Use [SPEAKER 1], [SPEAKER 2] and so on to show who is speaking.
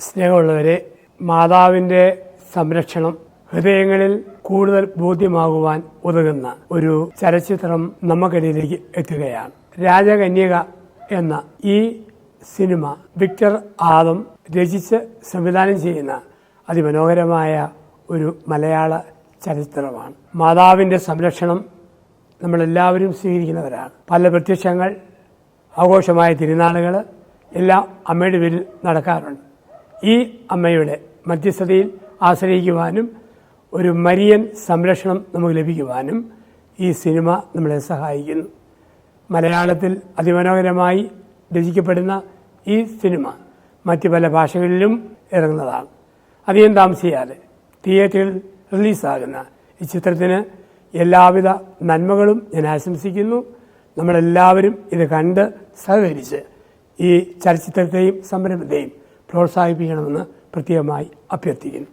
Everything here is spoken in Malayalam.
[SPEAKER 1] സ്നേഹമുള്ളവരെ, മാതാവിൻ്റെ സംരക്ഷണം ഹൃദയങ്ങളിൽ കൂടുതൽ ബോധ്യമാകുവാൻ ഉതകുന്ന ഒരു ചലച്ചിത്രം നമുക്കിടയിലേക്ക് എത്തുകയാണ്. രാജകന്യക എന്ന ഈ സിനിമ വിക്ടർ ആദം രചിച്ച് സംവിധാനം ചെയ്യുന്ന അതിമനോഹരമായ ഒരു മലയാള ചലച്ചിത്രമാണ്. മാതാവിൻ്റെ സംരക്ഷണം നമ്മളെല്ലാവരും സ്വീകരിക്കുന്നവരാണ്. പല പ്രത്യക്ഷങ്ങൾ, ആഘോഷമായ തിരുനാളുകൾ എല്ലാം അമ്മയുടെ പേരിൽ നടക്കാറുണ്ട്. ഈ അമ്മയുടെ മധ്യസ്ഥതയിൽ ആശ്രയിക്കുവാനും ഒരു മരിയൻ സംരക്ഷണം നമുക്ക് ലഭിക്കുവാനും ഈ സിനിമ നമ്മളെ സഹായിക്കുന്നു. മലയാളത്തിൽ അതിമനോഹരമായി രചിക്കപ്പെടുന്ന ഈ സിനിമ മറ്റ് പല ഭാഷകളിലും ഇറങ്ങുന്നതാണ്. അധികം താമസിയാതെ തിയേറ്ററിൽ റിലീസാകുന്ന ഈ ചിത്രത്തിന് എല്ലാവിധ നന്മകളും ഞാൻ ആശംസിക്കുന്നു. നമ്മളെല്ലാവരും ഇത് കണ്ട് സഹകരിച്ച് ഈ ചലച്ചിത്രത്തെയും സംരംഭത്തെയും പ്രോത്സാഹിപ്പിക്കണമെന്ന് പ്രത്യേകമായി അഭ്യർത്ഥിക്കുന്നു.